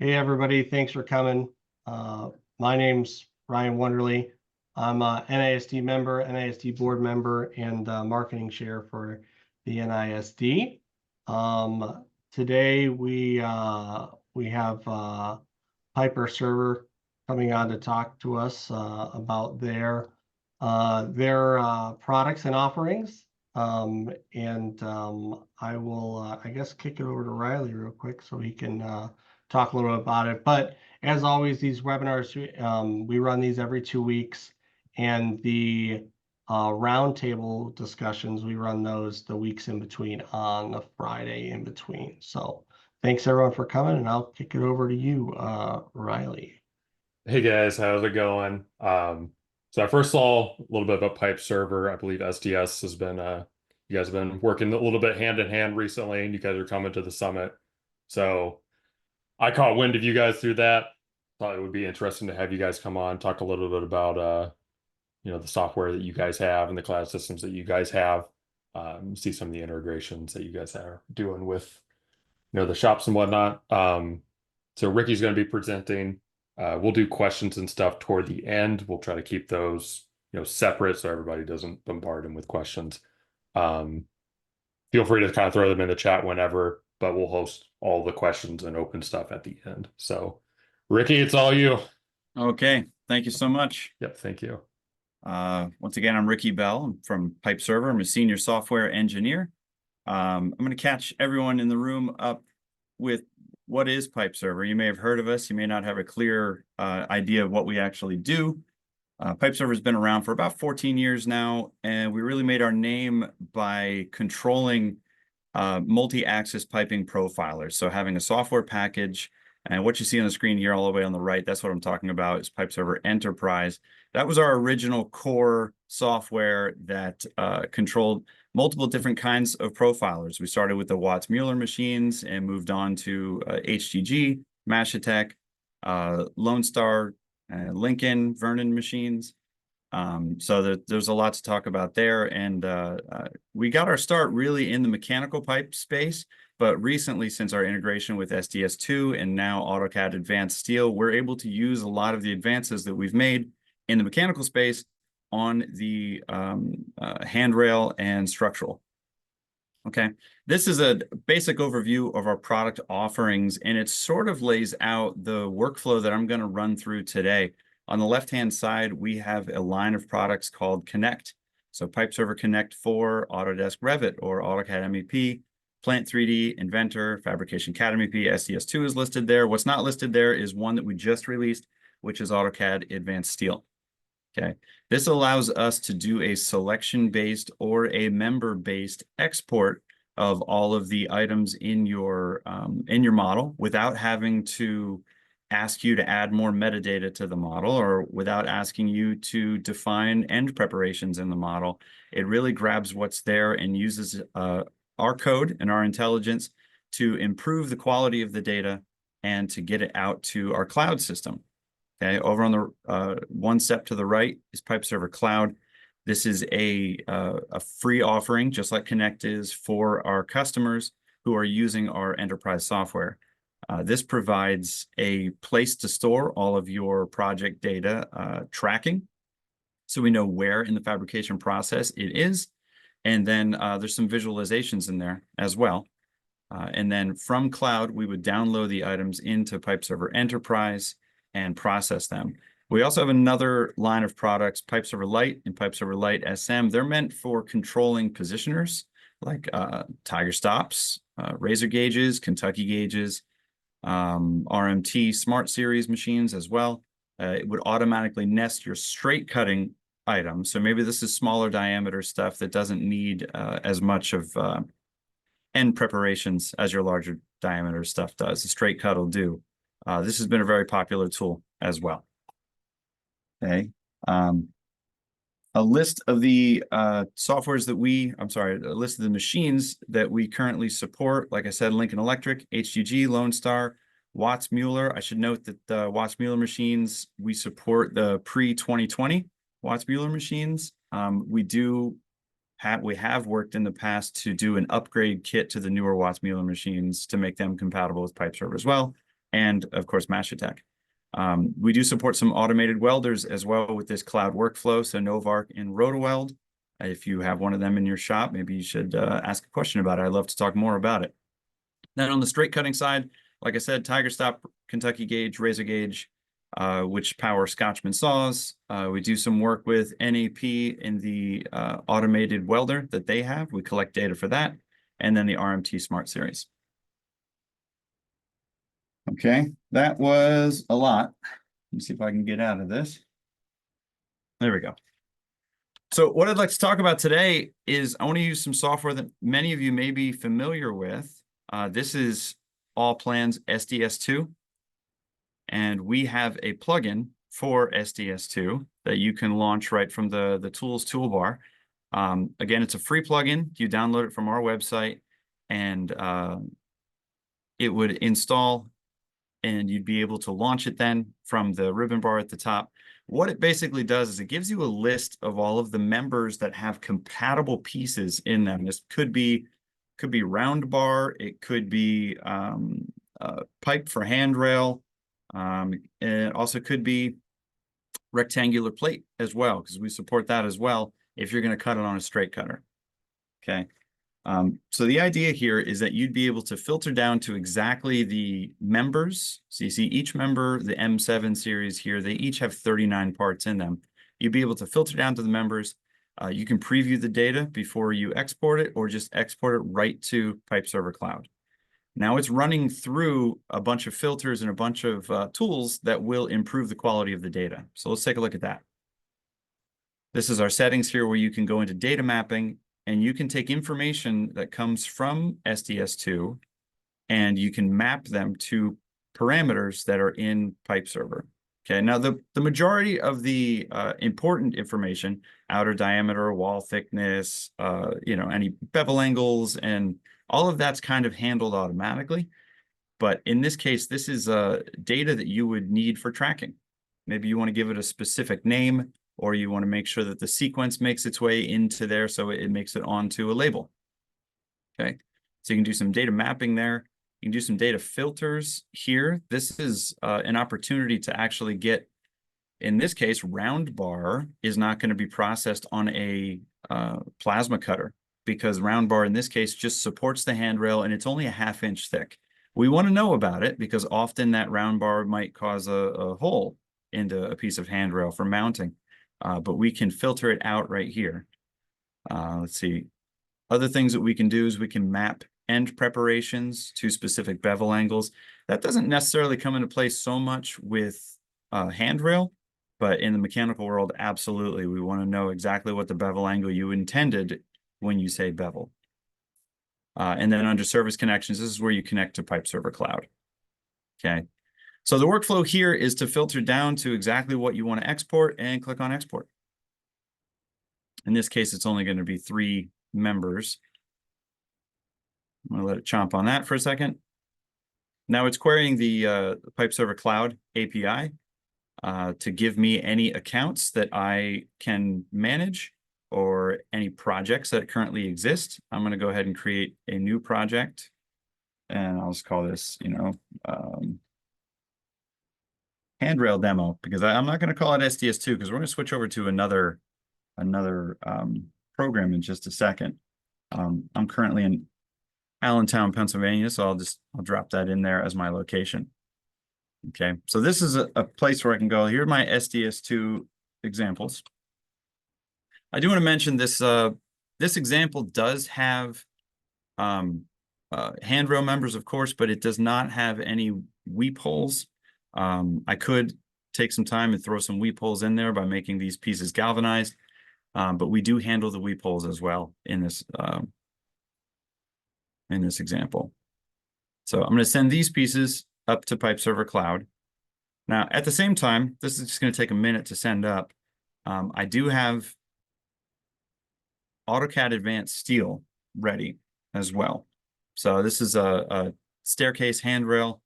Hey, everybody. Thanks for coming. My name's Ryan Wonderly. I'm a NISD member, NISD board member, and marketing chair for the NISD. Today we have PypeServer coming on to talk to us about their products and offerings. I will, I guess, kick it over to Riley real quick so he can talk a little bit about it. But as always, these webinars, we run these every 2 weeks, and the roundtable discussions, we run those the weeks in between on the Friday in between. So thanks everyone for coming, and I'll kick it over to you, Riley. Hey guys, how's it going? So I first saw a little bit about PypeServer. I believe SDS has been you guys have been working a little bit hand in hand recently, and you guys are coming to the summit. So I caught wind of you guys through that. Thought it would be interesting to have you guys come on, talk a little bit about the software that you guys have and the cloud systems that you guys have. See some of the integrations that you guys are doing with the shops and whatnot. So Ricky's going to be presenting. We'll do questions and stuff toward the end. We'll try to keep those, separate so everybody doesn't bombard him with questions. Feel free to kind of throw them in the chat whenever, but we'll host all the questions and open stuff at the end. So, Ricky, it's all you. Okay, thank you so much. Yep, thank you. Once again, I'm Ricky Bell. I'm from PypeServer. I'm a senior software engineer. I'm going to catch everyone in the room up with what is PypeServer. You may have heard of us. You may not have a clear idea of what we actually do. PypeServer has been around for about 14 years now, and we really made our name by controlling multi-axis piping profilers. So having a software package, and what you see on the screen here all the way on the right, that's what I'm talking about, is PypeServer Enterprise. That was our original core software that controlled multiple different kinds of profilers. We started with the Watts-Mueller machines and moved on to HGG, Mashitech, Lone Star, Lincoln, Vernon machines. So there's a lot to talk about there. And we got our start really in the mechanical pipe space, but recently, since our integration with SDS2 and now AutoCAD Advanced Steel, we're able to use a lot of the advances that we've made in the mechanical space on the handrail and structural. Okay, this is a basic overview of our product offerings, and it sort of lays out the workflow that I'm going to run through today. On the left-hand side, we have a line of products called Connect. So PypeServer Connect for Autodesk Revit or AutoCAD MEP, Plant 3D, Inventor, Fabrication CAD MEP, SDS2 is listed there. What's not listed there is one that we just released, which is AutoCAD Advanced Steel. Okay, this allows us to do a selection-based or a member-based export of all of the items in your model without having to ask you to add more metadata to the model or without asking you to define end preparations in the model. It really grabs what's there and uses our code and our intelligence to improve the quality of the data and to get it out to our cloud system. Okay, over on the one step to the right is PypeServer Cloud. This is a free offering, just like Connect is, for our customers who are using our enterprise software. This provides a place to store all of your project data tracking, so we know where in the fabrication process it is. And then there's some visualizations in there as well. And then from Cloud, we would download the items into PypeServer Enterprise and process them. We also have another line of products, PypeServer Lite and PypeServer Lite SM. They're meant for controlling positioners like Tiger stops, razor gauges, Kentucky gauges, RMT Smart Series machines as well. It would automatically nest your straight cutting items. So maybe this is smaller diameter stuff that doesn't need as much of end preparations as your larger diameter stuff does. The straight cut will do. This has been a very popular tool as well. Okay. A list of the softwares that a list of the machines that we currently support. Like I said, Lincoln Electric, HGG, Lone Star, Watts-Mueller. I should note that the Watts-Mueller machines, we support the pre-2020 Watts-Mueller machines. We have worked in the past to do an upgrade kit to the newer Watts-Mueller machines to make them compatible with PypeServer as well. and of course, Mashitech. We do support some automated welders as well with this cloud workflow. So Novark and RotoWeld. If you have one of them in your shop, maybe you should ask a question about it. I'd love to talk more about it. Then on the straight cutting side, like I said, Tiger Stop, Kentucky Gauge, Razor Gauge, which power Scotchman saws. We do some work with NAP in the automated welder that they have. We collect data for that. And then the RMT Smart Series. Okay, that was a lot. Let me see if I can get out of this. There we go. So what I'd like to talk about today is I want to use some software that many of you may be familiar with. This is Allplan's SDS2. And we have a plugin for SDS2 that you can launch right from the tools toolbar. Again, it's a free plugin. You download it from our website, and it would install, and you'd be able to launch it then from the ribbon bar at the top. What it basically does is it gives you a list of all of the members that have compatible pieces in them. This could be round bar, it could be pipe for handrail, and it also could be rectangular plate as well, because we support that as well if you're going to cut it on a straight cutter. Okay. So the idea here is that you'd be able to filter down to exactly the members. So you see each member, the M7 series here, they each have 39 parts in them. You'd be able to filter down to the members. You can preview the data before you export it, or just export it right to PypeServer Cloud. Now it's running through a bunch of filters and a bunch of tools that will improve the quality of the data. So let's take a look at that. This is our settings here where you can go into data mapping, and you can take information that comes from SDS2 and you can map them to parameters that are in PypeServer. Okay, now the majority of the important information, outer diameter, wall thickness, any bevel angles, and all of that's kind of handled automatically. But in this case, this is data that you would need for tracking. Maybe you want to give it a specific name, or you want to make sure that the sequence makes its way into there so it makes it onto a label. Okay, so you can do some data mapping there. You can do some data filters here. This is an opportunity to actually get, in this case, round bar is not going to be processed on a plasma cutter, because round bar in this case just supports the handrail and it's only a 1/2 inch thick. We want to know about it because often that round bar might cause a hole into a piece of handrail for mounting. But we can filter it out right here. Let's see. Other things that we can do is we can map end preparations to specific bevel angles. That doesn't necessarily come into play so much with handrail, but in the mechanical world, absolutely. We want to know exactly what the bevel angle you intended when you say bevel. And then under service connections, this is where you connect to PypeServer Cloud. Okay. So the workflow here is to filter down to exactly what you want to export and click on export. In this case, it's only going to be 3 members. I'm going to let it chomp on that for a second. Now it's querying the PypeServer Cloud API to give me any accounts that I can manage or any projects that currently exist. I'm going to go ahead and create a new project, and I'll just call this, handrail demo, because I'm not going to call it SDS2 because we're going to switch over to another program in just a second. I'm currently in Allentown, Pennsylvania, so I'll drop that in there as my location. Okay, so this is a place where I can go. Here are my SDS2 examples. I do want to mention this. This example does have handrail members, of course, but it does not have any weep holes. I could take some time and throw some weep holes in there by making these pieces galvanized, but we do handle the weep holes as well in this example. So I'm going to send these pieces up to PypeServer Cloud. Now, at the same time, this is just going to take a minute to send up. I do have AutoCAD Advanced Steel ready as well. So this is a staircase handrail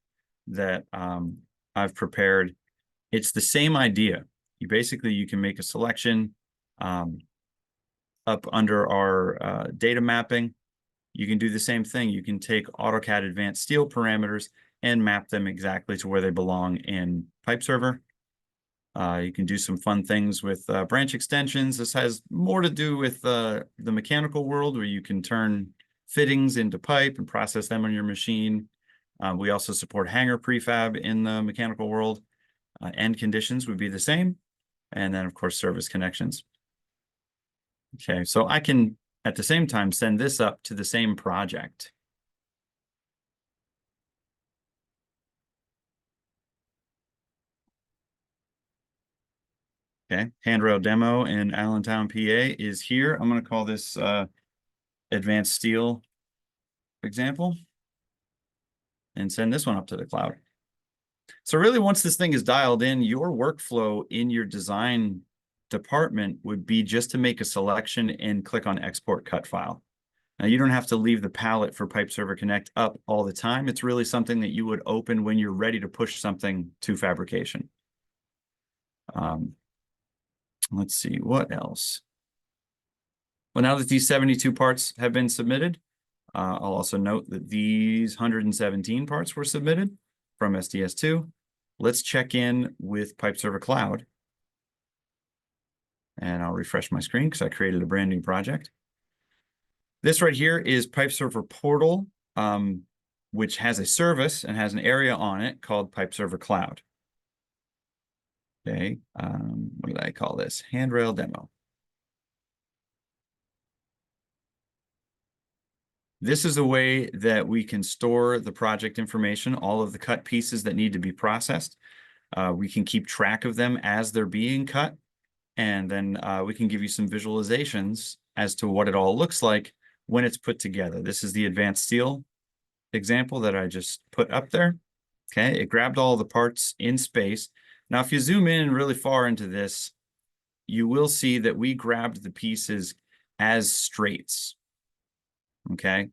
that I've prepared. It's the same idea. You can make a selection up under our data mapping. You can do the same thing. You can take AutoCAD Advanced Steel parameters and map them exactly to where they belong in PypeServer. You can do some fun things with branch extensions. This has more to do with the mechanical world, where you can turn fittings into pipe and process them on your machine. We also support hanger prefab in the mechanical world. End conditions would be the same. And then, of course, service connections. Okay, so I can, at the same time, send this up to the same project. Okay, handrail demo in Allentown, PA is here. I'm going to call this advanced steel example and send this one up to the cloud. So really, once this thing is dialed in, your workflow in your design department would be just to make a selection and click on export cut file. Now, you don't have to leave the palette for PypeServer Connect up all the time. It's really something that you would open when you're ready to push something to fabrication. Let's see, what else? Well, now that these 72 parts have been submitted, I'll also note that these 117 parts were submitted from SDS2. Let's check in with PypeServer Cloud. And I'll refresh my screen because I created a brand new project. This right here is PypeServer Portal, which has a service and has an area on it called PypeServer Cloud. Okay, what did I call this? Handrail demo. This is a way that we can store the project information, all of the cut pieces that need to be processed. We can keep track of them as they're being cut, and then we can give you some visualizations as to what it all looks like when it's put together. This is the advanced steel example that I just put up there. Okay, it grabbed all the parts in space. Now, if you zoom in really far into this, you will see that we grabbed the pieces as straights. Okay,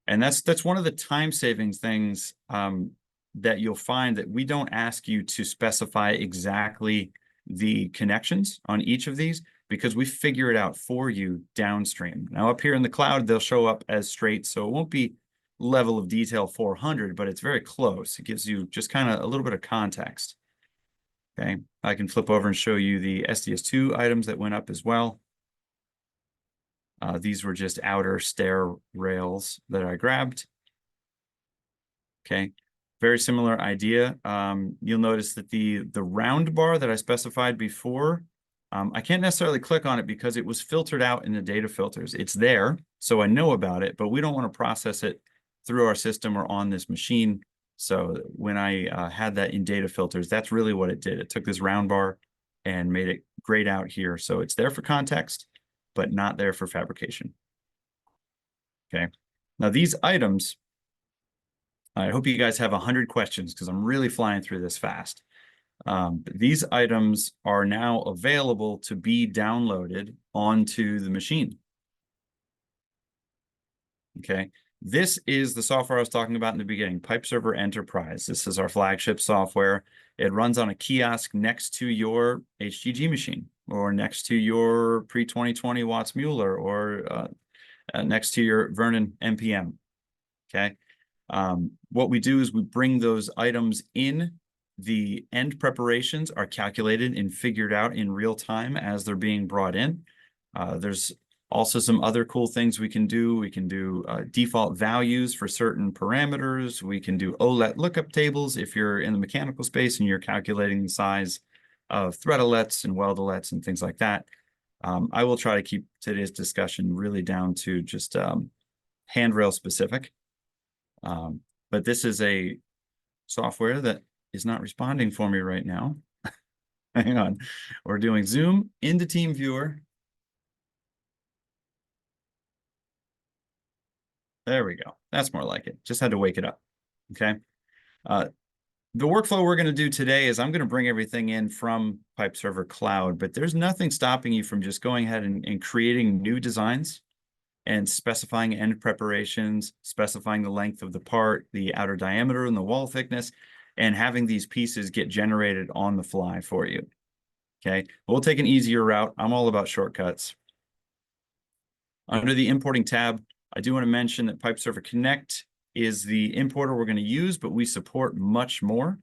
and that's one of the time savings things that you'll find, that we don't ask you to specify exactly the connections on each of these, because we figure it out for you downstream. Now, up here in the cloud, they'll show up as straight, so it won't be level of detail 400, but it's very close. It gives you just kind of a little bit of context. Okay, I can flip over and show you the SDS2 items that went up as well. These were just outer stair rails that I grabbed. Okay, very similar idea. You'll notice that the round bar that I specified before, I can't necessarily click on it because it was filtered out in the data filters. It's there, so I know about it, but we don't want to process it through our system or on this machine. So when I had that in data filters, that's really what it did. It took this round bar and made it grayed out here. So it's there for context, but not there for fabrication. Okay. Now these items, I hope you guys have 100 questions because I'm really flying through this fast. These items are now available to be downloaded onto the machine. Okay. This is the software I was talking about in the beginning, PypeServer Enterprise. This is our flagship software. It runs on a kiosk next to your HGG machine, or next to your pre-2020 Watts Mueller, or next to your Vernon NPM. Okay. What we do is we bring those items in. The end preparations are calculated and figured out in real time as they're being brought in. There's also some other cool things we can do. We can do default values for certain parameters. We can do OLET lookup tables if you're in the mechanical space and you're calculating the size of threadolets and weldolets and things like that. I will try to keep today's discussion really down to just handrail specific. But this is a software that is not responding for me right now. Hang on. We're doing Zoom into TeamViewer. There we go. That's more like it. Just had to wake it up. Okay. The workflow we're going to do today is I'm going to bring everything in from PypeServer Cloud, but there's nothing stopping you from just going ahead and creating new designs and specifying end preparations, specifying the length of the part, the outer diameter and the wall thickness, and having these pieces get generated on the fly for you. Okay. We'll take an easier route. I'm all about shortcuts. Under the importing tab, I do want to mention that PypeServer Connect is the importer we're going to use, but we support much more.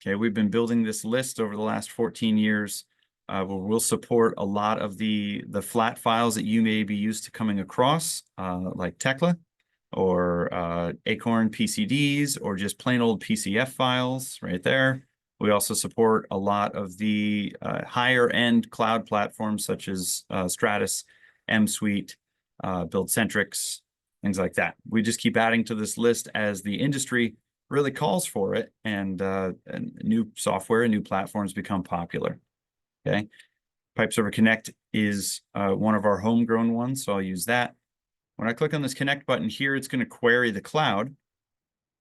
Okay, we've been building this list over the last 14 years. Where we'll support a lot of the flat files that you may be used to coming across, like Tekla or Acorn PCDs or just plain old PCF files right there. We also support a lot of the higher end cloud platforms such as Stratus, M Suite, BuildCentrix, things like that. We just keep adding to this list as the industry really calls for it, and new software and new platforms become popular. Okay, PypeServer Connect is one of our homegrown ones, so I'll use that. When I click on this Connect button here, it's going to query the cloud,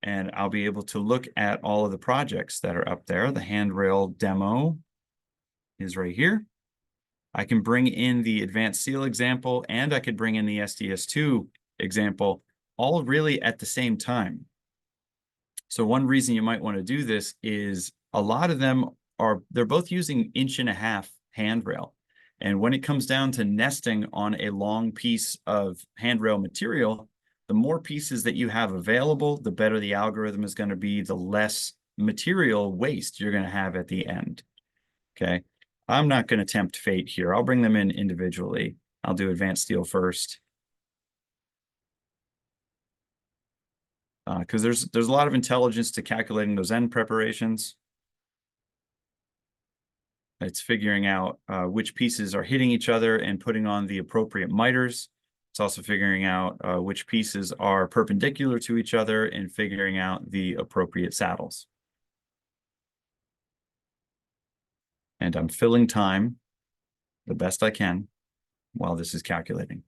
and I'll be able to look at all of the projects that are up there. The Handrail demo is right here. I can bring in the Advanced Steel example, and I could bring in the SDS2 example, all really at the same time. So one reason you might want to do this is a lot of them they're both using 1.5" handrail. And when it comes down to nesting on a long piece of handrail material, the more pieces that you have available, the better the algorithm is going to be, the less material waste you're going to have at the end. Okay, I'm not going to tempt fate here. I'll bring them in individually. I'll do Advanced Steel first. Because there's a lot of intelligence to calculating those end preparations. It's figuring out which pieces are hitting each other and putting on the appropriate miters. It's also figuring out which pieces are perpendicular to each other and figuring out the appropriate saddles. And I'm filling time the best I can while this is calculating.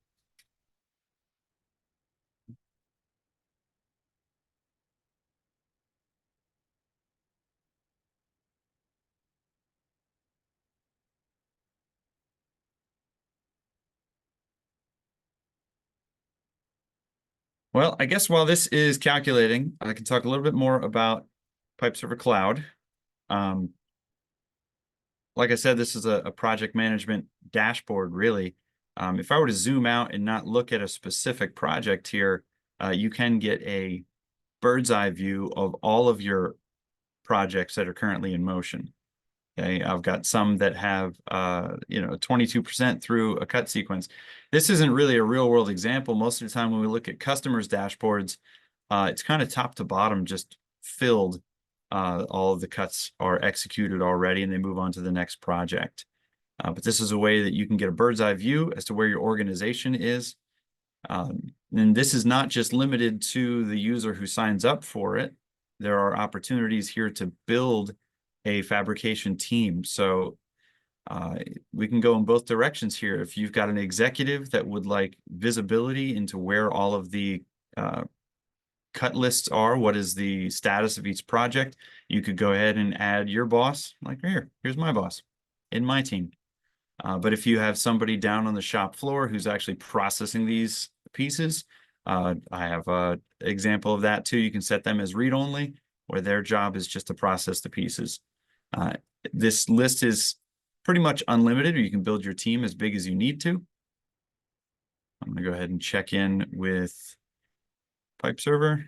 Well, I guess while this is calculating, I can talk a little bit more about PypeServer Cloud. Like I said, this is a project management dashboard, really. If I were to zoom out and not look at a specific project here, you can get a bird's eye view of all of your projects that are currently in motion. Okay, I've got some that have 22% through a cut sequence. This isn't really a real world example. Most of the time when we look at customers' dashboards, it's kind of top to bottom, just filled. All of the cuts are executed already and they move on to the next project. But this is a way that you can get a bird's eye view as to where your organization is. And this is not just limited to the user who signs up for it. There are opportunities here to build a fabrication team. So we can go in both directions here. If you've got an executive that would like visibility into where all of the cut lists are, what is the status of each project, you could go ahead and add your boss, like here's my boss in my team. But if you have somebody down on the shop floor who's actually processing these pieces, I have an example of that too. You can set them as read-only, where their job is just to process the pieces. This list is pretty much unlimited, or you can build your team as big as you need to. I'm going to go ahead and check in with PypeServer.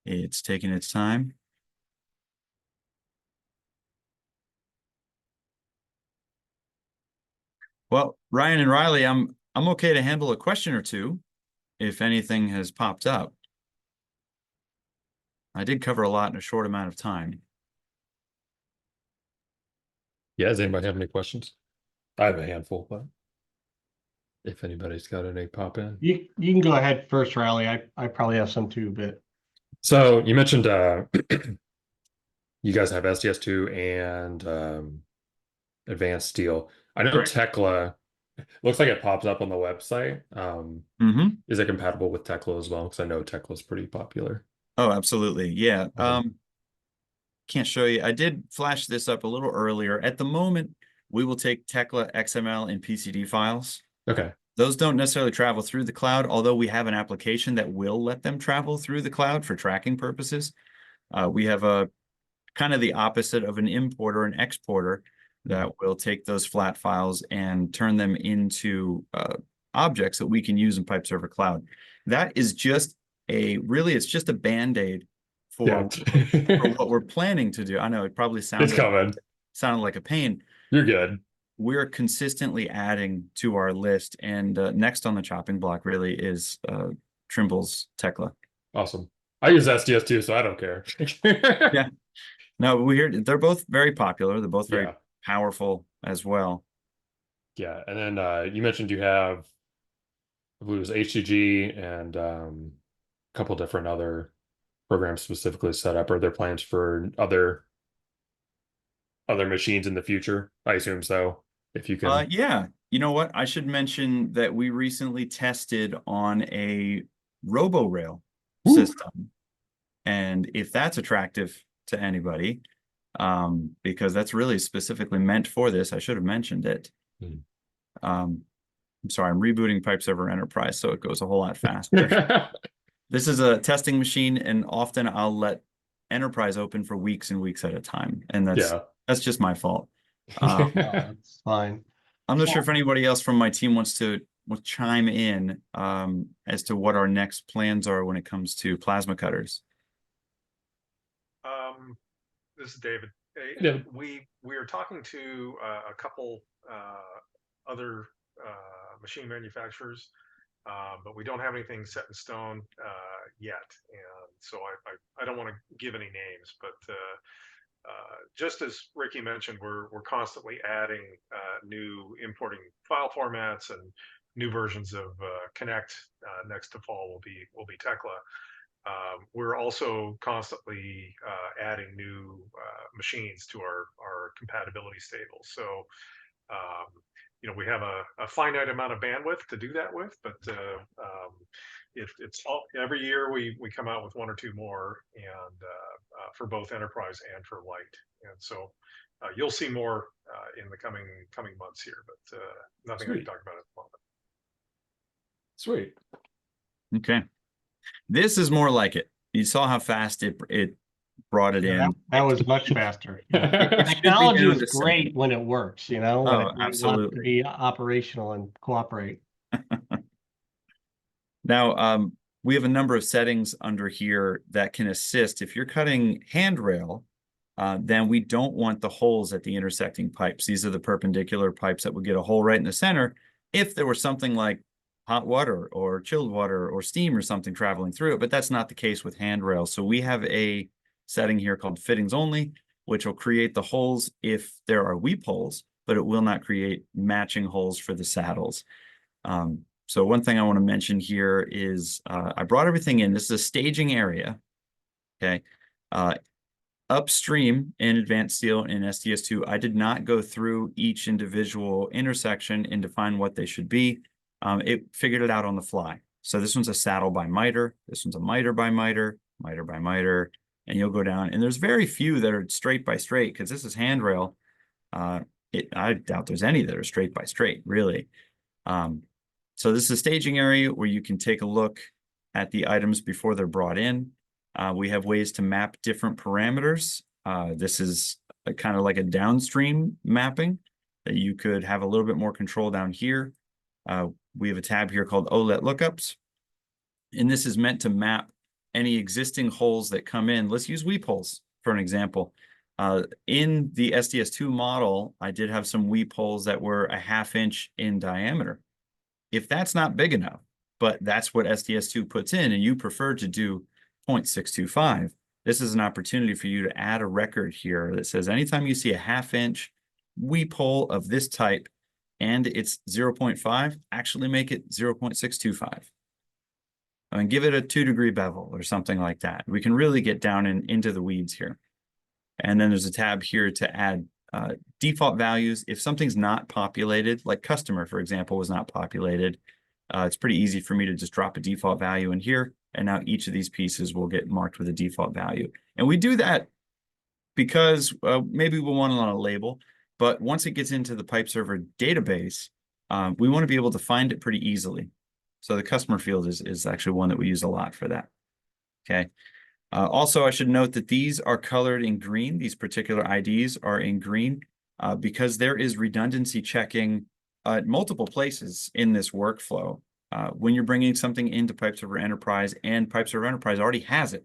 It's taking its time. Well, Ryan and Riley, I'm okay to handle a question or two if anything has popped up. I did cover a lot in a short amount of time. Yeah, does anybody have any questions? I have a handful, but if anybody's got any, pop in. You can go ahead first, Riley. I probably have some too, but So you mentioned you guys have SDS2 and Advanced Steel. I know Correct. Tekla looks like it pops up on the website. Is it compatible with Tekla as well? Because I know Tekla is pretty popular. Oh, absolutely. Yeah. Awesome. Can't show you. I did flash this up a little earlier. At the moment, we will take Tekla XML and PCD files. Okay. Those don't necessarily travel through the cloud, although we have an application that will let them travel through the cloud for tracking purposes. We have a kind of the opposite of an importer and exporter that will take those flat files and turn them into objects that we can use in PipeServer Cloud. That is just it's just a Band-Aid for what we're planning to do. I know it probably It's sounded coming. like a pain. You're good. We're consistently adding to our list, and next on the chopping block really is Trimble's Tekla. Awesome. I use SDS too, so I don't care. Yeah. No, they're both very popular. They're both very Yeah. powerful as well. Yeah. And then you mentioned you have, I believe it was HTG and a couple different other programs specifically set up. Are there plans for other machines in the future? I assume so. If you can. Yeah. You know what? I should mention that we recently tested on a RoboRail system. And if that's attractive to anybody, because that's really specifically meant for this, I should have mentioned it. I'm sorry, I'm rebooting PipeServer Enterprise, so it goes a whole lot faster. This is a testing machine, and often I'll let Enterprise open for weeks and weeks at a time, and that's just my fault. That's fine. I'm not sure if anybody else from my team wants to chime in as to what our next plans are when it comes to plasma cutters. This is David. Yeah. We are talking to a couple other machine manufacturers, but we don't have anything set in stone yet, and so I don't want to give any names, but just as Ricky mentioned, we're constantly adding new importing file formats and new versions of Connect. Next to fall will be Tekla. We're also constantly adding new machines to our compatibility stable. So, we have a finite amount of bandwidth to do that with, but it's every year we come out with one or two more, and for both enterprise and for light. And so you'll see more in the coming months here, but nothing I can talk about at the moment. Sweet. Okay. This is more like it. You saw how fast it brought it in. That was much faster. Technology is great when it works, when it absolutely. wants to be operational and cooperate. Now, we have a number of settings under here that can assist. If you're cutting handrail, then we don't want the holes at the intersecting pipes. These are the perpendicular pipes that would get a hole right in the center if there was something like hot water or chilled water or steam or something traveling through it, but that's not the case with handrail. So we have a setting here called fittings only, which will create the holes if there are weep holes, but it will not create matching holes for the saddles. So one thing I want to mention here is I brought everything in. This is a staging area, okay? Upstream in Advanced Steel in SDS2, I did not go through each individual intersection and define what they should be. It figured it out on the fly. So this one's a saddle by miter. This one's a miter by miter, miter by miter, and you'll go down. And there's very few that are straight by straight because this is handrail. I doubt there's any that are straight by straight, really. So this is a staging area where you can take a look at the items before they're brought in. We have ways to map different parameters. This is kind of like a downstream mapping that you could have a little bit more control down here. We have a tab here called OLED lookups, and this is meant to map any existing holes that come in. Let's use weep holes for an example. In the SDS2 model, I did have some weep holes that were a 1/2 inch in diameter. If that's not big enough, but that's what SDS2 puts in, and you prefer to do 0.625, this is an opportunity for you to add a record here that says anytime you see a 1/2 inch weep hole of this type and it's 0.5, actually make it 0.625. I mean, give it a 2-degree bevel or something like that. We can really get down into the weeds here. And then there's a tab here to add default values. If something's not populated, like customer, for example, was not populated, it's pretty easy for me to just drop a default value in here. And now each of these pieces will get marked with a default value. And we do that because maybe we'll want it on a label, but once it gets into the PipeServer database, we want to be able to find it pretty easily. So the customer field is actually one that we use a lot for that. Okay. Also, I should note that these are colored in green. These particular IDs are in green because there is redundancy checking multiple places in this workflow. When you're bringing something into PipeServer Enterprise and PipeServer Enterprise already has it,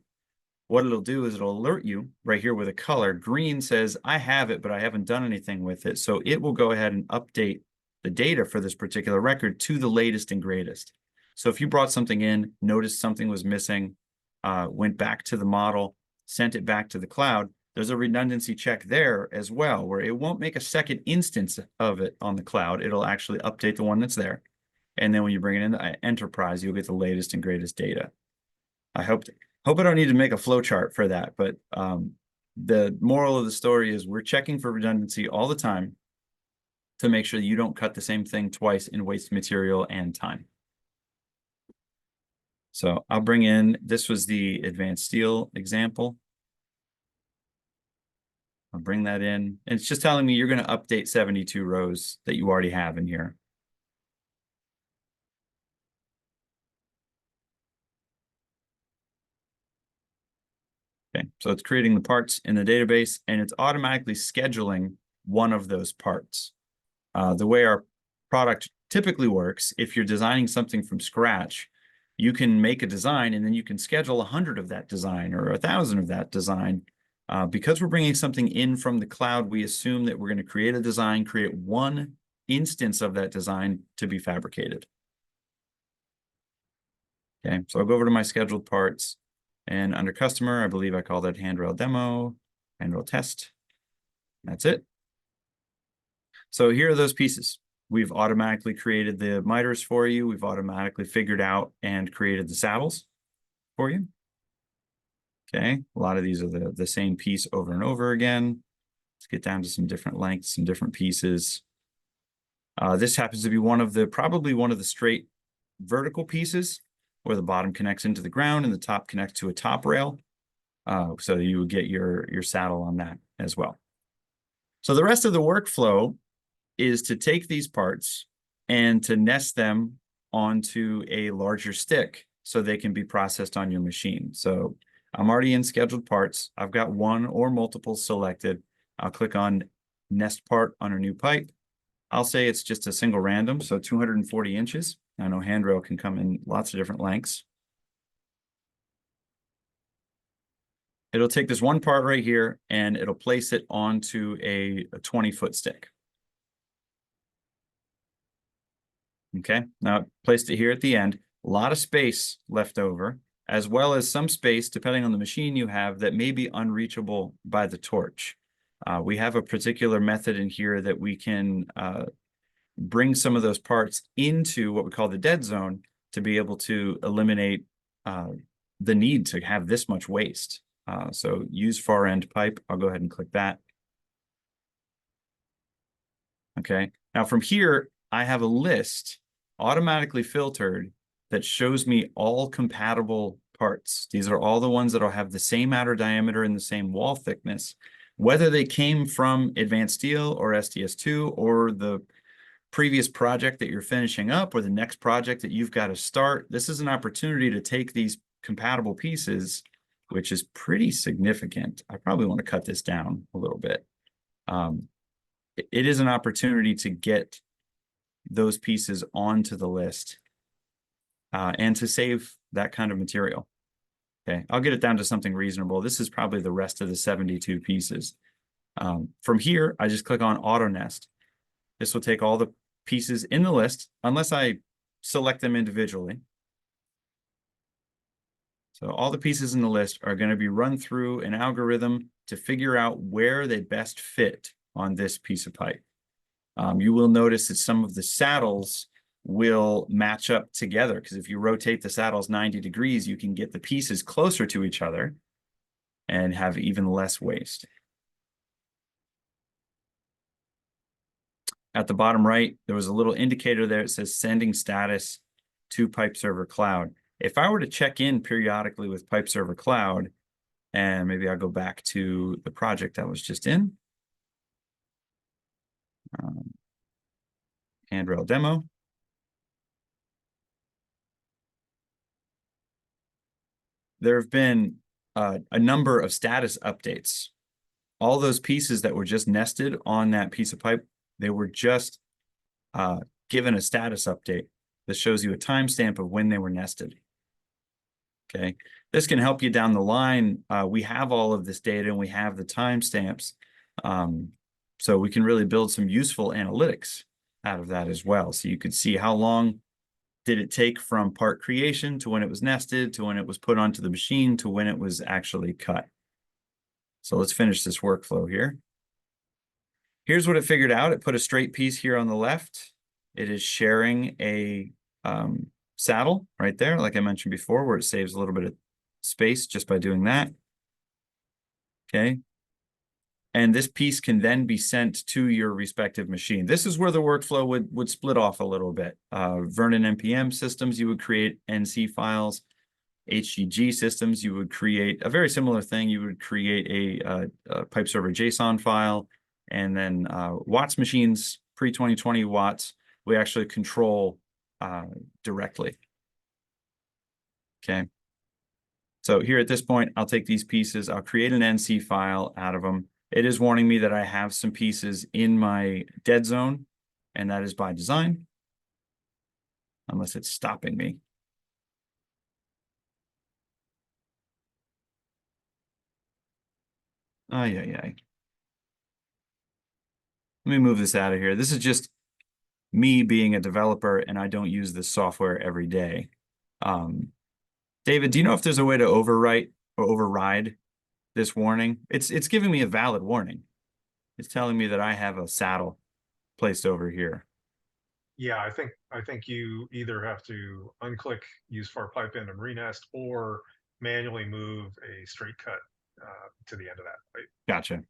what it'll do is it'll alert you right here with a color. Green says, I have it, but I haven't done anything with it. So it will go ahead and update the data for this particular record to the latest and greatest. So if you brought something in, noticed something was missing, went back to the model, sent it back to the cloud, there's a redundancy check there as well, where it won't make a second instance of it on the cloud. It'll actually update the one that's there. And then when you bring it in the enterprise, you'll get the latest and greatest data. I hope I don't need to make a flow chart for that, but the moral of the story is we're checking for redundancy all the time to make sure that you don't cut the same thing twice and waste material and time. So I'll bring in, this was the advanced steel example. I'll bring that in. And it's just telling me you're going to update 72 rows that you already have in here. Okay, so it's creating the parts in the database and it's automatically scheduling one of those parts. The way our product typically works, if you're designing something from scratch, you can make a design and then you can schedule 100 of that design or 1,000 of that design. Because we're bringing something in from the cloud, we assume that we're going to create a design, create one instance of that design to be fabricated. Okay, so I'll go over to my scheduled parts, and under customer, I believe I call that handrail demo, handrail test. That's it. So here are those pieces. We've automatically created the miters for you. We've automatically figured out and created the saddles for you. Okay, a lot of these are the same piece over and over again. Let's get down to some different lengths, some different pieces. This happens to be probably one of the straight vertical pieces where the bottom connects into the ground and the top connects to a top rail. So you would get your saddle on that as well. So the rest of the workflow is to take these parts and to nest them onto a larger stick so they can be processed on your machine. So I'm already in scheduled parts. I've got one or multiple selected. I'll click on nest part on a new pipe. I'll say it's just a single random, so 240 inches. I know handrail can come in lots of different lengths. It'll take this one part right here and it'll place it onto a 20-foot stick. Okay, now placed it here at the end. A lot of space left over, as well as some space, depending on the machine you have, that may be unreachable by the torch. We have a particular method in here that we can bring some of those parts into what we call the dead zone to be able to eliminate the need to have this much waste. So use far end pipe. I'll go ahead and click that. Okay, now from here, I have a list automatically filtered that shows me all compatible parts. These are all the ones that'll have the same outer diameter and the same wall thickness, whether they came from Advanced Steel or SDS2 or the previous project that you're finishing up or the next project that you've got to start. This is an opportunity to take these compatible pieces, which is pretty significant. I probably want to cut this down a little bit. It is an opportunity to get those pieces onto the list and to save that kind of material. Okay, I'll get it down to something reasonable. This is probably the rest of the 72 pieces. From here, I just click on Auto Nest. This will take all the pieces in the list, unless I select them individually. So all the pieces in the list are going to be run through an algorithm to figure out where they best fit on this piece of pipe. You will notice that some of the saddles will match up together, because if you rotate the saddles 90 degrees, you can get the pieces closer to each other and have even less waste. At the bottom right, there was a little indicator there. It says sending status to PipeServer Cloud. If I were to check in periodically with PipeServer Cloud, and maybe I'll go back to the project I was just in, handrail demo. There have been a number of status updates. All those pieces that were just nested on that piece of pipe, they were just given a status update that shows you a timestamp of when they were nested. Okay, this can help you down the line. We have all of this data and we have the timestamps. So we can really build some useful analytics out of that as well. So you could see how long did it take from part creation to when it was nested, to when it was put onto the machine, to when it was actually cut. So let's finish this workflow here. Here's what it figured out. It put a straight piece here on the left. It is sharing a saddle right there, like I mentioned before, where it saves a little bit of space just by doing that. Okay. And this piece can then be sent to your respective machine. This is where the workflow would split off a little bit. Vernon NPM systems, you would create NC files. HGG systems, you would create a very similar thing. You would create a PypeServer JSON file. And then Watts machines, pre-2020 Watts, we actually control directly. Okay. So here at this point, I'll take these pieces, I'll create an NC file out of them. It is warning me that I have some pieces in my dead zone, and that is by design, unless it's stopping me. Ay. Let me move this out of here. This is just me being a developer, and I don't use this software every day. David, do you know if there's a way to overwrite or override this warning? It's giving me a valid warning. It's telling me that I have a saddle placed over here. Yeah, I think you either have to unclick use for pipe in and renest, or manually move a straight cut to the end of that. Right? Gotcha.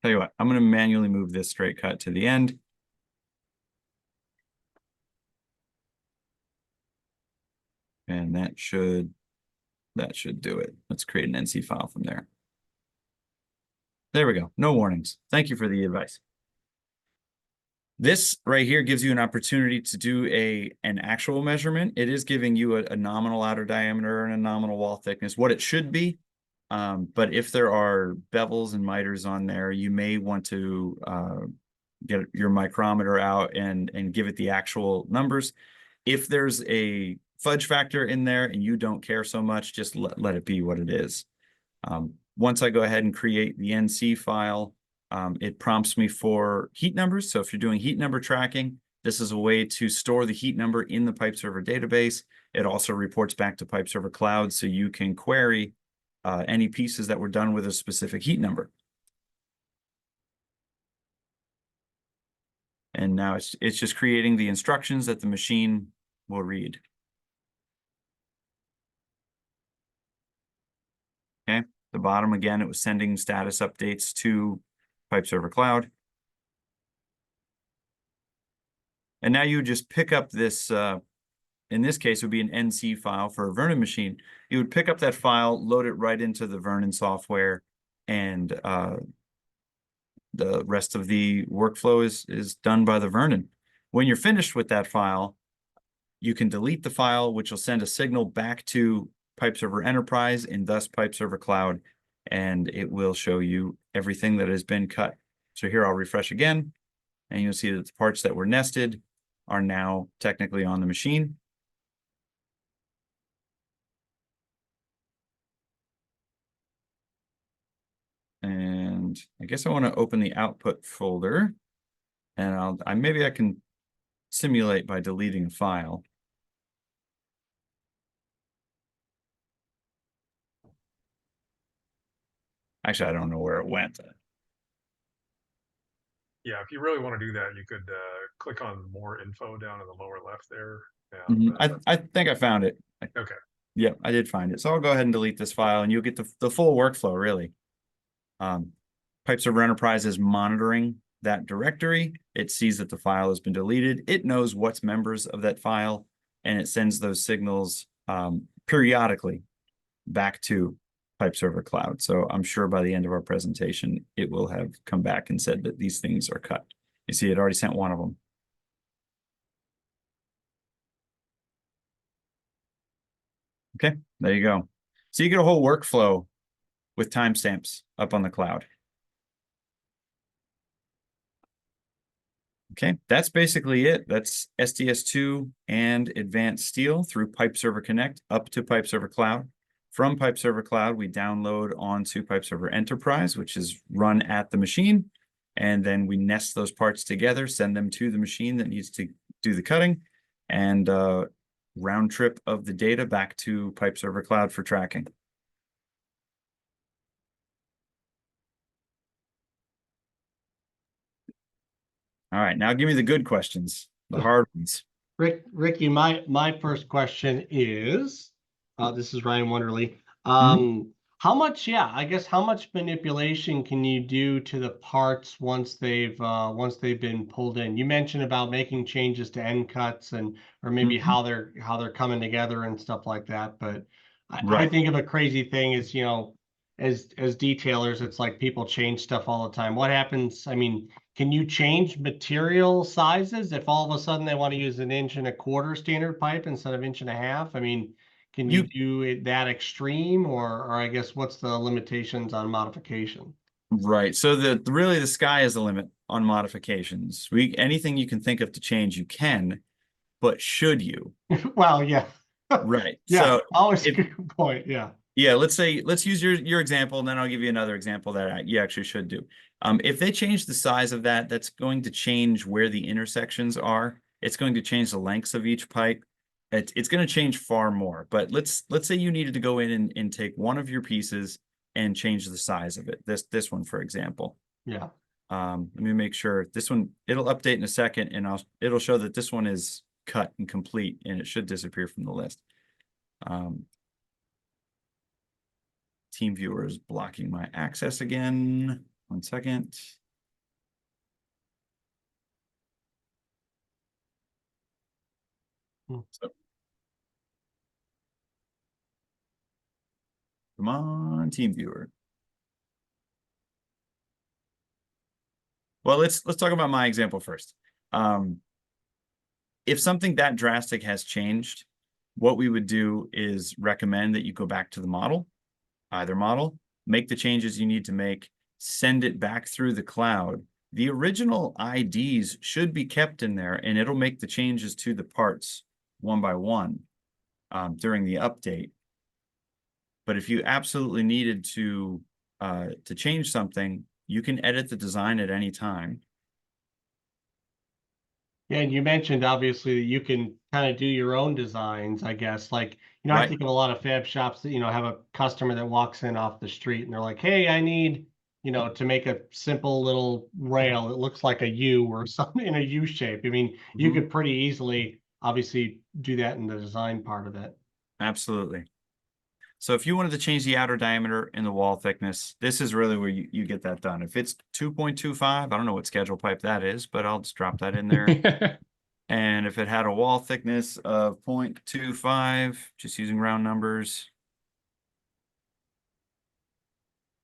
Tell you what, I'm going to manually move this straight cut to the end. And that should do it. Let's create an NC file from there. There we go. No warnings. Thank you for the advice. This right here gives you an opportunity to do an actual measurement. It is giving you a nominal outer diameter and a nominal wall thickness, what it should be. But if there are bevels and miters on there, you may want to get your micrometer out and give it the actual numbers. If there's a fudge factor in there and you don't care so much, just let it be what it is. Once I go ahead and create the NC file, it prompts me for heat numbers. So if you're doing heat number tracking, this is a way to store the heat number in the PypeServer database. It also reports back to PypeServer Cloud, so you can query any pieces that were done with a specific heat number. And now it's just creating the instructions that the machine will read. Okay, the bottom again, it was sending status updates to PypeServer Cloud. And now you just pick up this, in this case, it would be an NC file for a Vernon machine. You would pick up that file, load it right into the Vernon software, and the rest of the workflow is done by the Vernon. When you're finished with that file, you can delete the file, which will send a signal back to PypeServer Enterprise and thus PypeServer Cloud, and it will show you everything that has been cut. So here I'll refresh again, and you'll see that the parts that were nested are now technically on the machine. And I guess I want to open the output folder, and maybe I can simulate by deleting a file. Actually, I don't know where it went. Yeah, if you really want to do that, you could click on more info down in the lower left there. And, I think I found it. okay. Yeah, I did find it. So I'll go ahead and delete this file, and you'll get the full workflow, really. PypeServer Enterprise is monitoring that directory. It sees that the file has been deleted. It knows what's members of that file, and it sends those signals periodically back to PypeServer Cloud. So I'm sure by the end of our presentation, it will have come back and said that these things are cut. You see, it already sent one of them. Okay, there you go. So you get a whole workflow with timestamps up on the cloud. Okay, that's basically it. That's SDS2 and Advanced Steel through PipeServer Connect up to PipeServer Cloud. From PipeServer Cloud, we download onto PipeServer Enterprise, which is run at the machine. And then we nest those parts together, send them to the machine that needs to do the cutting, and round trip of the data back to PipeServer Cloud for tracking. All right, now give me the good questions, the hard ones. Ricky, my first question is, this is Ryan Wonderly. How much, I guess how much manipulation can you do to the parts once they've been pulled in? You mentioned about making changes to end cuts and or maybe how they're coming together and stuff like that. But I think of a crazy thing is, you know, as detailers, it's like people change stuff all the time. What happens? I mean, can you change material sizes if all of a sudden they want to use an 1.25" standard pipe instead of 1.5"? I mean, can you do it that extreme, or I guess what's the limitations on modification? Right. So really the sky is the limit on modifications. Anything you can think of to change, you can, but should you? Well, yeah. Right. Yeah, So always a good point. Yeah. Yeah, let's use your example, and then I'll give you another example that you actually should do. If they change the size of that, that's going to change where the intersections are. It's going to change the lengths of each pipe. It's going to change far more. But let's say you needed to go in and take one of your pieces and change the size of it. This one, for example. Yeah. Let me make sure this one, it'll update in a second, and it'll show that this one is cut and complete, and it should disappear from the list. Team viewer is blocking my access again. 1 second. So, come on, team viewer. Well, let's talk about my example first. If something that drastic has changed, what we would do is recommend that you go back to the model, either model, make the changes you need to make, send it back through the cloud. The original IDs should be kept in there, and it'll make the changes to the parts one by one during the update. But if you absolutely needed to change something, you can edit the design at any time. Yeah, and you mentioned obviously that you can kind of do your own designs, I guess. Like, you know, I think of a lot of fab shops that, you know, have a customer that walks in off the street and they're like, hey, I need, you know, to make a simple little rail that looks like a U or something in a U shape. I mean, you could pretty easily obviously do that in the design part of it. Absolutely. So if you wanted to change the outer diameter and the wall thickness, this is really where you get that done. If it's 2.25, I don't know what schedule pipe that is, but I'll just drop that in there. And if it had a wall thickness of 0.25, just using round numbers.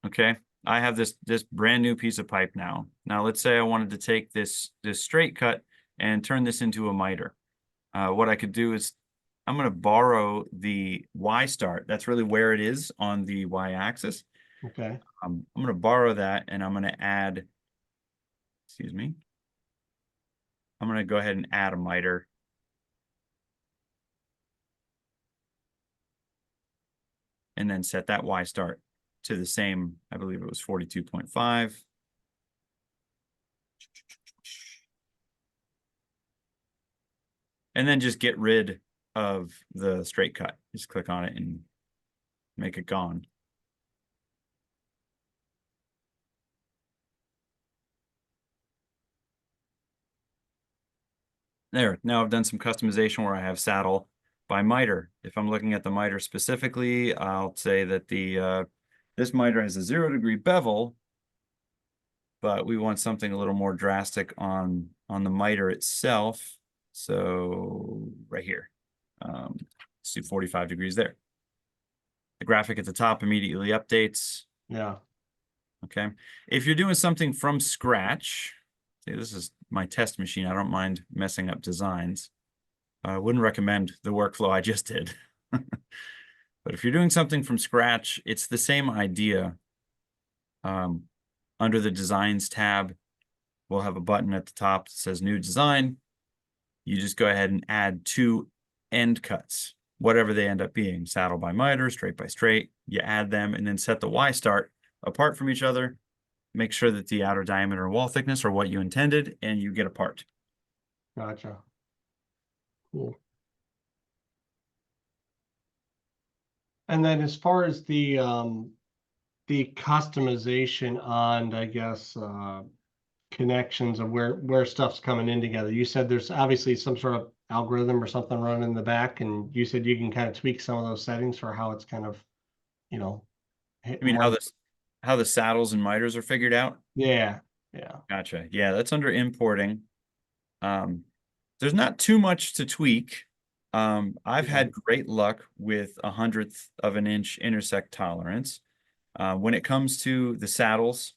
Okay, I have this brand new piece of pipe now. Now let's say I wanted to take this straight cut and turn this into a miter. What I could do is I'm going to borrow the Y start. That's really where it is on the Y axis. Okay. I'm going to borrow that, and I'm going to add, excuse me. I'm going to go ahead and add a miter. And then set that Y start to the same, I believe it was 42.5. And then just get rid of the straight cut. Just click on it and make it gone. There, now I've done some customization where I have saddle by miter. If I'm looking at the miter specifically, I'll say that this miter has a 0-degree bevel, but we want something a little more drastic on the miter itself. So right here, let's do 45 degrees there. The graphic at the top immediately updates. Yeah. Okay. If you're doing something from scratch, see, this is my test machine. I don't mind messing up designs. I wouldn't recommend the workflow I just did. But if you're doing something from scratch, it's the same idea. Under the Designs tab, we'll have a button at the top that says new design. You just go ahead and add 2 end cuts, whatever they end up being, saddle by miter, straight by straight. You add them and then set the Y start apart from each other. Make sure that the outer diameter and wall thickness are what you intended, and you get a part. Gotcha. Cool. And then as far as the customization on, I guess, connections of where stuff's coming in together, you said there's obviously some sort of algorithm or something running in the back, and you said you can kind of tweak some of those settings for how it's kind of, you know, I mean, how the saddles and miters are figured out? Yeah, yeah. Gotcha. Yeah, that's under importing. There's not too much to tweak. I've had great luck with 1/100th of an inch intersect tolerance. When it comes to the saddles,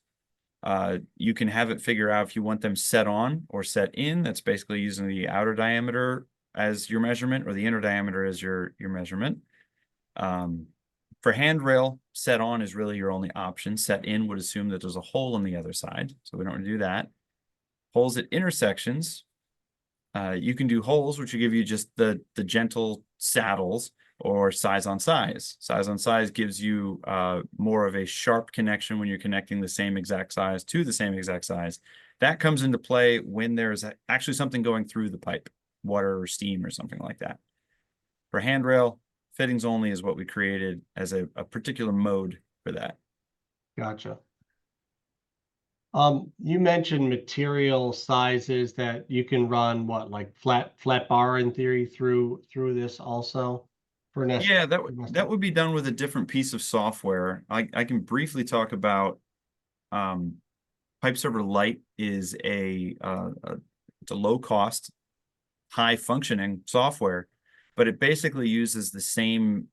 you can have it figure out if you want them set on or set in. That's basically using the outer diameter as your measurement or the inner diameter as your measurement. For handrail, set on is really your only option. Set in would assume that there's a hole on the other side, so we don't want to do that. Holes at intersections, you can do holes, which will give you just the gentle saddles, or size on size. Size on size gives you more of a sharp connection when you're connecting the same exact size to the same exact size. That comes into play when there's actually something going through the pipe, water or steam or something like that. For handrail, fittings only is what we created as a particular mode for that. Gotcha. You mentioned material sizes that you can run what, like flat bar in theory through this also for nesting? Yeah, that would be done with a different piece of software. I can briefly talk about PypeServer Lite is it's a low cost, high functioning software, but it basically uses the same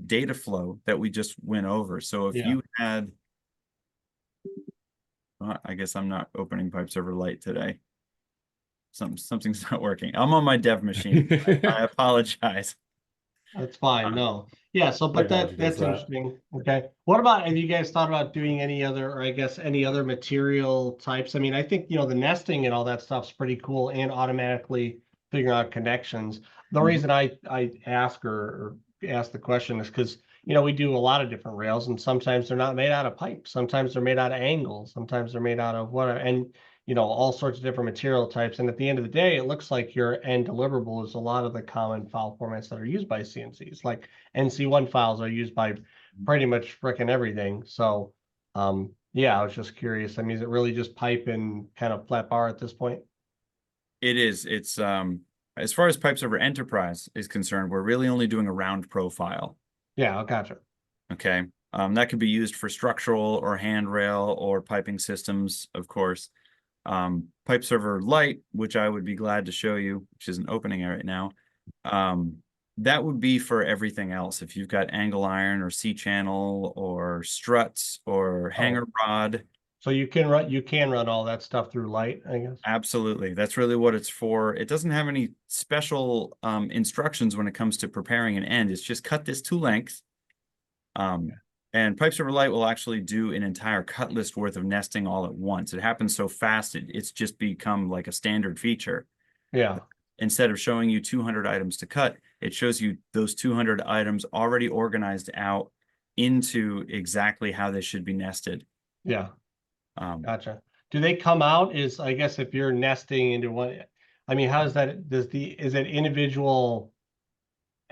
data flow that we just went over. So if you had, I guess I'm not opening PypeServer Lite today. Something's not working. I'm on my dev machine. I apologize. That's fine. No. Yeah. So, but Technology does that's that. interesting. Okay. What about, have you guys thought about doing any other, or I guess any other material types? I mean, I think, the nesting and all that stuff's pretty cool, and automatically figuring out connections. The reason I ask or ask the question is because, we do a lot of different rails, and sometimes they're not made out of pipe. Sometimes they're made out of angles. Sometimes they're made out of whatever. And all sorts of different material types. And at the end of the day, it looks like your end deliverable is a lot of the common file formats that are used by CNCs. Like NC1 files are used by pretty much frickin' everything. So, yeah, I was just curious. I mean, is it really just pipe and kind of flat bar at this point? It is. It's as far as PypeServer Enterprise is concerned, we're really only doing a round profile. Yeah, I gotcha. Okay. That could be used for structural or handrail or piping systems, of course. PypeServer Lite, which I would be glad to show you, which isn't opening right now. That would be for everything else. If you've got angle iron or C-channel or struts or hanger rod. So you can run all that stuff through Lite, I guess. Absolutely. That's really what it's for. It doesn't have any special instructions when it comes to preparing an end. It's just cut this to length. And PypeServer Lite will actually do an entire cut list worth of nesting all at once. It happens so fast, it's just become like a standard feature. Yeah. Instead of showing you 200 items to cut, it shows you those 200 items already organized out into exactly how they should be nested. Yeah. Gotcha. Do they come out I guess if you're nesting into one, I mean, how is that? Is it individual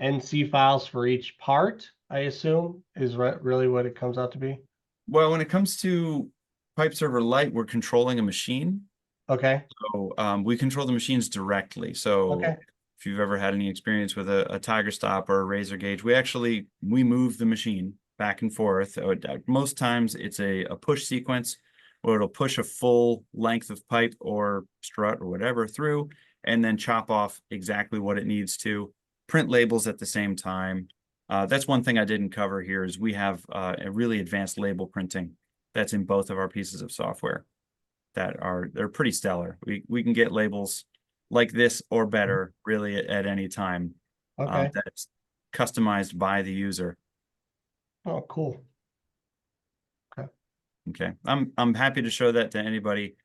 NC files for each part, I assume, is really what it comes out to be? Well, when it comes to PypeServer Lite, we're controlling a machine. Okay. So we control the machines directly. So if you've ever had any experience with a Tiger Stop or a Razor Gauge, we move the machine back and forth. Most times it's a push sequence where it'll push a full length of pipe or strut or whatever through, and then chop off exactly what it needs to, print labels at the same time. That's one thing I didn't cover here is we have a really advanced label printing that's in both of our pieces of software they're pretty stellar. We can get labels like this or better really at any time. That's customized by the user. Oh, cool. Okay. I'm happy to show that to anybody.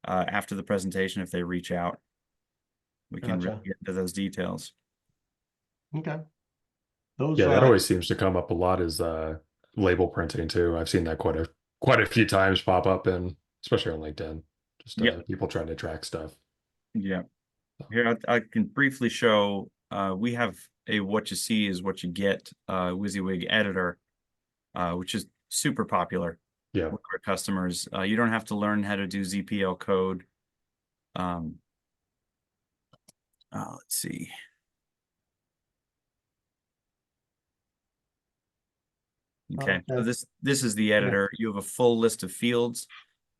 after the presentation if they reach out. We can really Gotcha. get into those details. Okay. Those, Yeah, that always seems to come up a lot is label printing too. I've seen that quite a few times pop up in, especially on LinkedIn. Just Yep. people trying to track stuff. Yeah. Here I can briefly show we have a what you see is what you get WYSIWYG editor, which is super popular Yeah. with our customers. You don't have to learn how to do ZPL code. Let's see. Okay, so Okay. this is the editor. You have a full list of fields.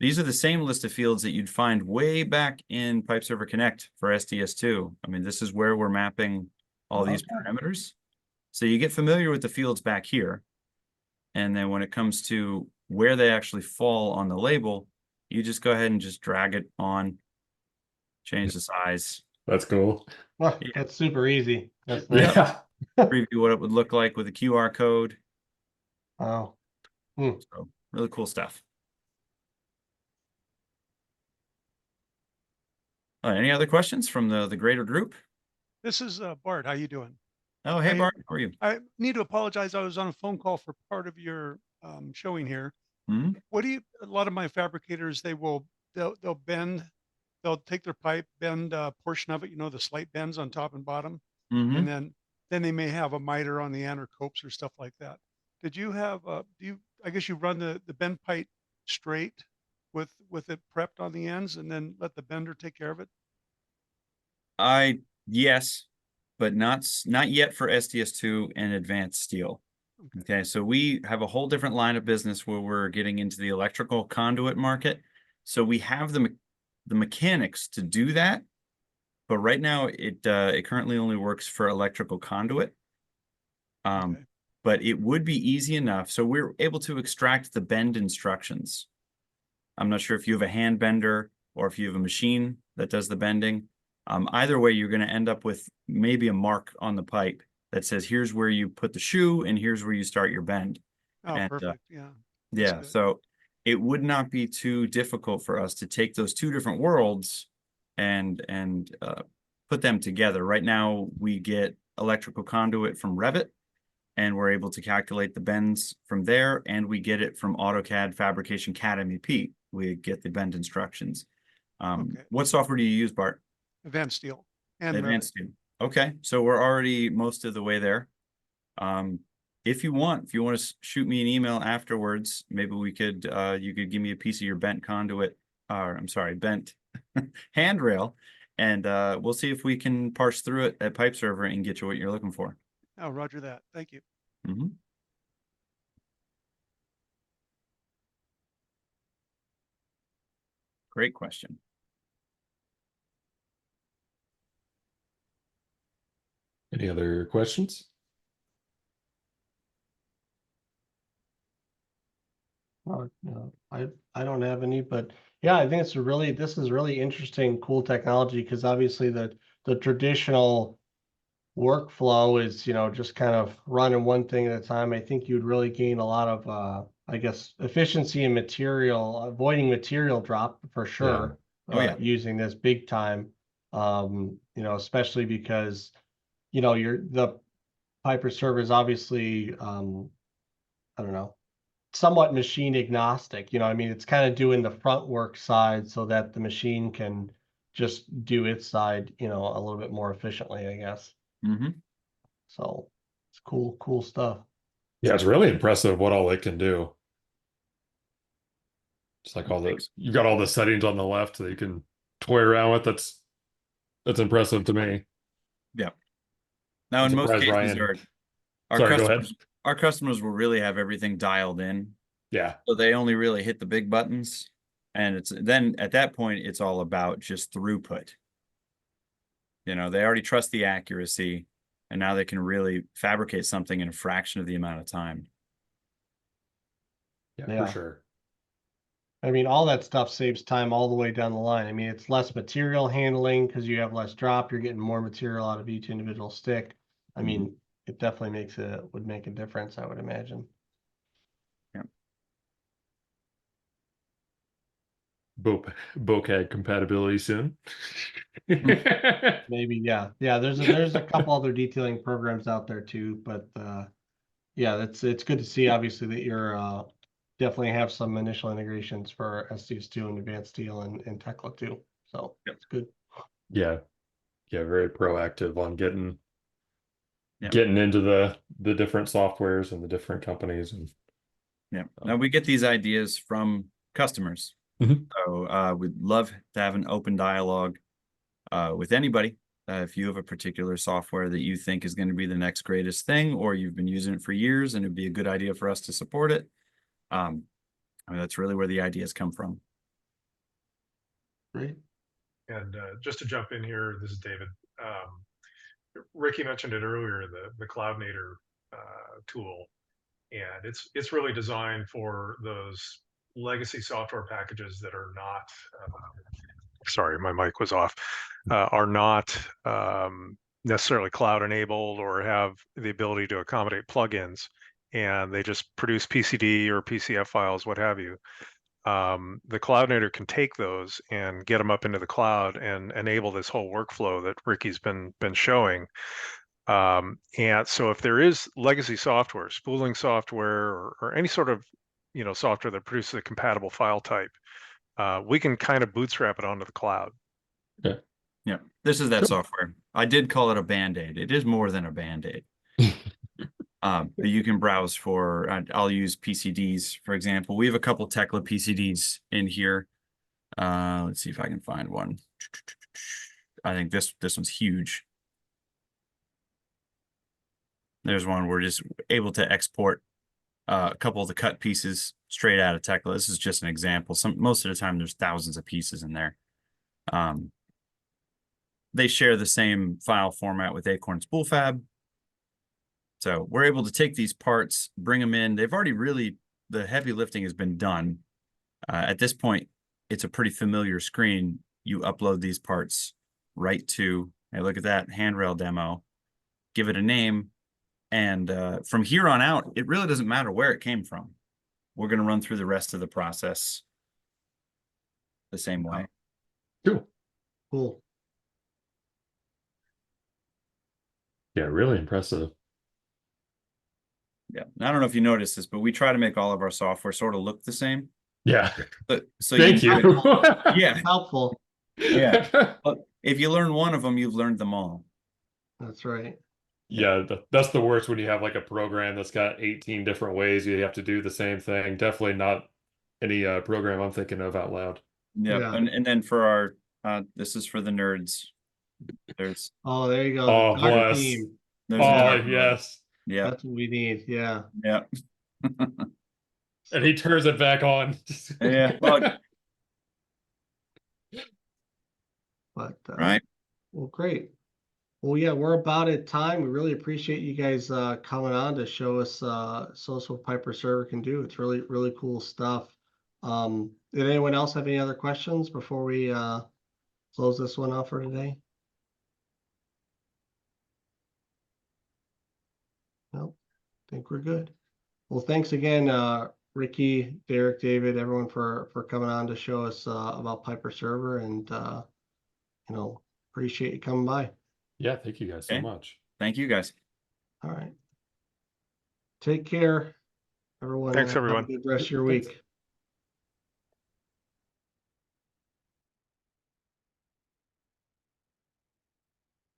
These are the same list of fields that you'd find way back in PypeServer Connect for SDS2. I mean, this is where we're mapping all these parameters. So you get familiar with the fields back here. And then when it comes to where they actually fall on the label, you just go ahead and just drag it on, change the size, That's cool. Well, that's super easy. That's nice. Yeah. preview what it would look like with a QR code. Wow. So really cool stuff. Any other questions from the greater group? This is Bart. How you doing? Oh, hey, I- Bart, how are you? I need to apologize. I was on a phone call for part of your showing here. Mhm. What do you? A lot of my fabricators, they'll bend, they'll take their pipe, bend a portion of it. You know, the slight bends on top and bottom, Mhm. and then they may have a miter on the end or copes or stuff like that. Did you have? Do you? I guess you run the bend pipe straight with it prepped on the ends, and then let the bender take care of it. Yes, but not yet for SDS2 and advanced steel. Okay, so we have a whole different line of business where we're getting into the electrical conduit market. So we have the mechanics to do that, but right now it currently only works for electrical conduit. Okay. But it would be easy enough. So we're able to extract the bend instructions. I'm not sure if you have a hand bender or if you have a machine that does the bending. Either way, you're going to end up with maybe a mark on the pipe that says, here's where you put the shoe and here's where you start your bend. Oh, And, perfect. Yeah. yeah, good. so it would not be too difficult for us to take those two different worlds and put them together. Right now, we get electrical conduit from Revit, and we're able to calculate the bends from there, and we get it from AutoCAD Fabrication CAD MEP. We get the bend instructions. Okay. What software do you use, Bart? Advanced steel and Revit. Advanced Steel. Okay, so we're already most of the way there. If you want to shoot me an email afterwards, maybe we could you could give me a piece of your bent conduit, or I'm sorry, bent handrail, and we'll see if we can parse through it at PypeServer and get you what you're looking for. Oh, roger that. Thank you. Mm-hmm. Great question. Any other questions? No, I don't have any, but yeah, I think this is really interesting, cool technology, because obviously the traditional workflow is, just kind of running one thing at a time. I think you'd really gain a lot of I guess efficiency and avoiding material drop for sure. Oh, yeah. Using this big time. Especially because the PypeServer is obviously I don't know, somewhat machine agnostic. I mean, it's kind of doing the front work side so that the machine can just do its side, a little bit more efficiently, I guess. Mm-hmm. So it's cool stuff. Yeah, it's really impressive what all it can do. It's like you got all the settings on the left that you can toy around with. That's impressive to me. Yeah. Now, I'm in most surprised cases, Ryan. our Sorry, go ahead. our customers will really have everything dialed in. Yeah. So they only really hit the big buttons. And then at that point, it's all about just throughput. They already trust the accuracy, and now they can really fabricate something in a fraction of the amount of time. Yeah, for sure. I mean, all that stuff saves time all the way down the line. I mean, it's less material handling because you have less drop. You're getting more material out of each individual stick. I mean, it definitely would make a difference, I would imagine. Yeah. AutoCAD compatibility soon. Maybe, yeah. Yeah, there's a couple other detailing programs out there too, but yeah, it's good to see obviously that you're definitely have some initial integrations for SDS2 and Advanced Steel and Tekla too. So Yep. it's good. Yeah. Yeah, very proactive on getting Yep. getting into the different softwares and the different companies. And Yeah. Now we get these ideas from customers. Mhm. So we'd love to have an open dialogue with anybody. If you have a particular software that you think is going to be the next greatest thing, or you've been using it for years and it'd be a good idea for us to support it. I mean, that's really where the ideas come from. Great. And just to jump in here, this is David. Ricky mentioned it earlier, the Cloudinator tool, and it's really designed for those legacy software packages that are not. Sorry, my mic was off. Are not necessarily cloud enabled or have the ability to accommodate plugins, and they just produce PCD or PCF files, what have you. The Cloudinator can take those and get them up into the cloud and enable this whole workflow that Ricky's been showing. And so if there is legacy software, spooling software, or any sort of software that produces a compatible file type, we can kind of bootstrap it onto the cloud. Yeah, this is that Cool. software. I did call it a Band-Aid. It is more than a Band-Aid. But you can browse for, I'll use PCDs, for example. We have a couple Tekla PCDs in here. Let's see if I can find one. I think this one's huge. There's one we're just able to export a couple of the cut pieces straight out of Tekla. This is just an example. Most of the time there's thousands of pieces in there. They share the same file format with Acorn SpoolFab. So we're able to take these parts, bring them in. They've already the heavy lifting has been done. At this point, it's a pretty familiar screen. You upload these parts right to, hey, look at that handrail demo, give it a name. And from here on out, it really doesn't matter where it came from. We're going to run through the rest of the process the same way. Cool. Cool. Yeah, really impressive. Yeah, I don't know if you noticed this, but we try to make all of our software sort of look the same. Yeah. But so Thank you. Yeah, Helpful. yeah. But if you learn one of them, you've learned them all. That's right. Yeah, that's the worst when you have like a program that's got 18 different ways you have to do the same thing. Definitely not any program I'm thinking of out loud. Yep. Yeah. And then for our this is for the nerds. There's Oh, there you go. Oh, The dark bless. theme. there's Oh, a dark mode. yes. Yeah. That's what we need. Yeah. Yeah. And he turns it back on. Yeah. Well, But right. well, great. Well, yeah, we're about at time. We really appreciate you guys coming on to show us what PypeServer can do. It's really, really cool stuff. Did anyone else have any other questions before we close this one off for today? Nope. I think we're good. Well, thanks again, Ricky, Derek, David, everyone for coming on to show us about PypeServer, and appreciate you coming by. Yeah, thank you guys so Okay. much. Thank you guys. All right. Take care, everyone. Thanks, everyone. Have a good rest of your week.